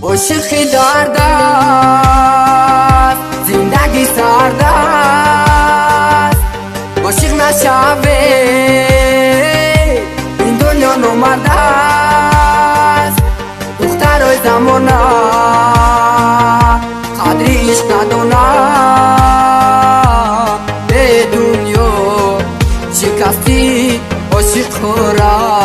عاشقی درد است، زندگی سرد است. عاشق نشوی این دنیا نامرد است. دخترای زمانه قدری عشق ندانند. به دنیا شکستی عاشق را.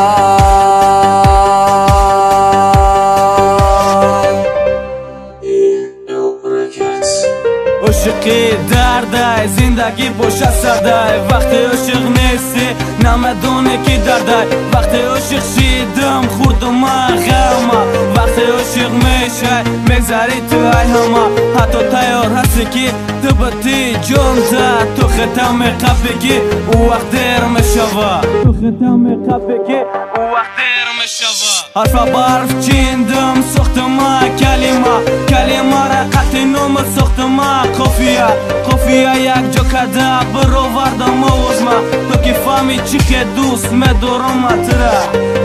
عاشقی درده زندگی باشه سرده. وقتی عاشق نیستی نمیدونی کی درده. وقتی عاشق شیدم خوردم غمه. وقتی عاشق میشه میگذری تو ای همه. حتی تیار هستی که تو بتی جان ده. تو ختم قبگی او وقت دیر میشوه. تو ختم قبگی او وقت دیر میشوه. حرف برف چیندم ساختم کلمه را قطع نمر ساختم. قافیه یک جا کرده برآوردم آوازم. تو که فهمی چی که دوست میدارم تره.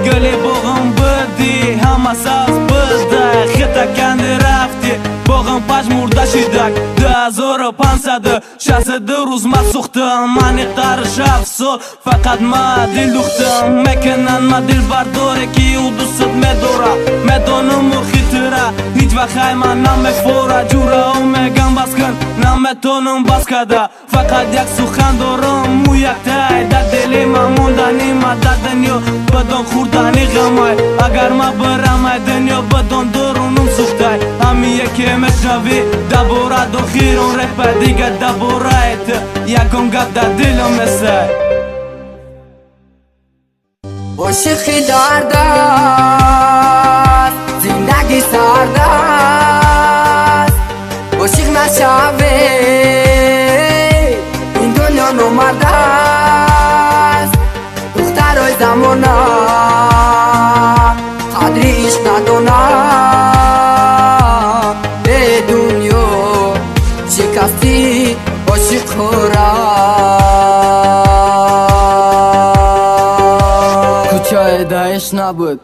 گلی باغم بدی همه ساز بده. خطه کنده رفتی باغم پژمرده شدک. 2562 روز ما سوختم. من اقدار 7 سال فقط ما دل دوختم. میکنن ما دل برداره که او دوست میداره. میدانم او خطره هیچ وقت من نمیفوره. جوره او میگم بس کن نمیتونم بس کده. فقط یک سخن دارم مو یک تای در دلی من موندنی. ما در دنیا بدون خوردنی غمای. اگر ما برم دنیا بدون درونم سوختای. همی یکی میشنوی دباره دخیرون رپ دیگه دباره ایت یکم گفت در دلم مثل عاشقی درد است، زندگی سرد است. عاشق نشوی این دنیا نامرد است. دخترای زمانه قدری عشق ندانند. به دنیا شکستی عاشق را. کوچه دایش نبود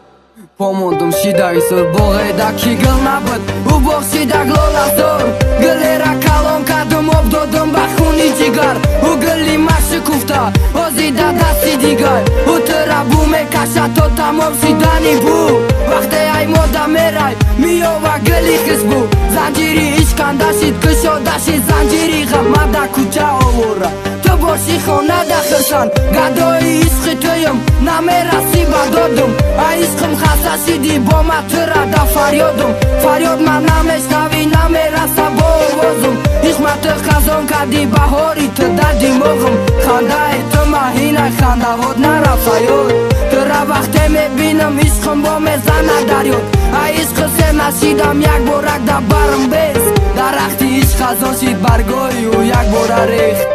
پاموندم شیدای سر. باغی دا کی گل نبود او باغ شیدک لالا سر. گلی را کلام کردم آب دادم به خونی جگر. او گلی مشکوفته آزیده دستی دیگر. او ترا بو میکشه تا تمام شیدنی بو. وقتی ای ماده میرای میاوه گلی خس بو. زنجیری اشکنده شید کشاده شید زنجیری غم در کوچه آوره. تو باشی خانه دخلشن گدای عشق تویم نمیرسی بدادم. ای عشقم خسته شدی با من ترا در فریادم. فریاد من نمیشنوی نمیرسه با آوازم. عشق تو خزان کردی بهاری تو در دماغم. خنده تو مهینه خنده هات نرفته یاد. ترا وقتی میبینم عشقم با میزنه در یاد. ای عشق سر نشیدم یک بارک در برم بیز. درختی عشق خزان شید برگاهی و یک بار ریخت.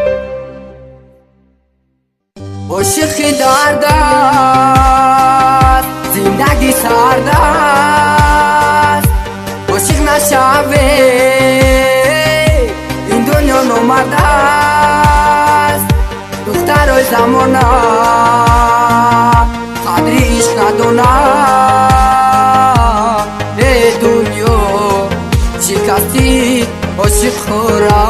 عاشقی درد است، زندگی سرد است. عاشق نشوی این دنیا نامرد است. دخترای زمانه قدری عشق ندانند. به دنیا شکستی عاشق را.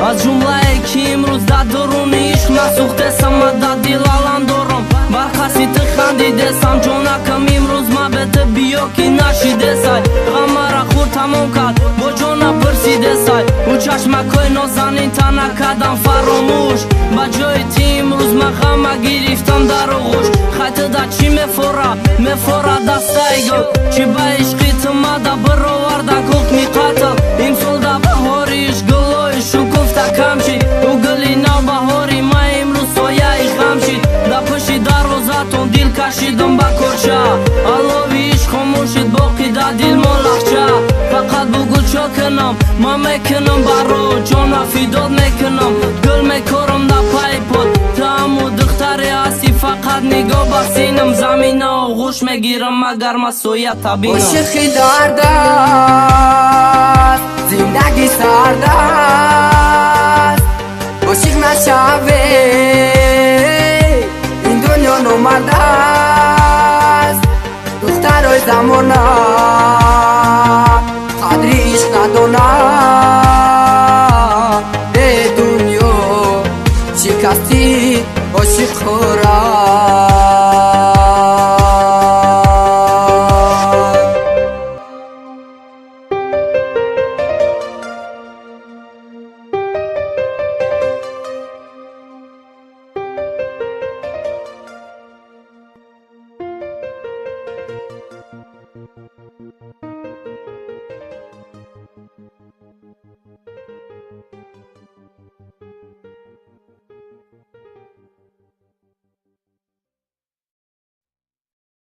از جمله که امروز در درون عشق نسوخته سم در دل الان دارم. بر کسی خندیده سم جانکم امروز ما به تو بیا که نشیده سای. غم را خور تمام کرد با جان پرسیده سای. او چشمکای نازنین تنه کردم فراموش. با جای تی امروز ما غم گرفتم در آغوش. خیط در چی میفوره دستای گل. چی به عشقی تو مده برآورده حکمی قتل. امسال در بهاریش گلای شکفته کم شید. او گلی نو بهاری ما امروز سایه غم شید. در پشت دروازتون دل کشیدم به کرچه. علاوه عشق خاموشید باقی در دل ما لخچه. فقط بگو چا کنم ما میکنم برا جان فیداد میکنم. گل میکارم در پای پاد تو همو دختری هستی. فقط نگاه بسینم زمین آغوش میگیرم مگر ما سویه تبینم. عاشقی درد است، زندگی سرد است. عاشق شاوه این دنیا نومرد است دخترای زمان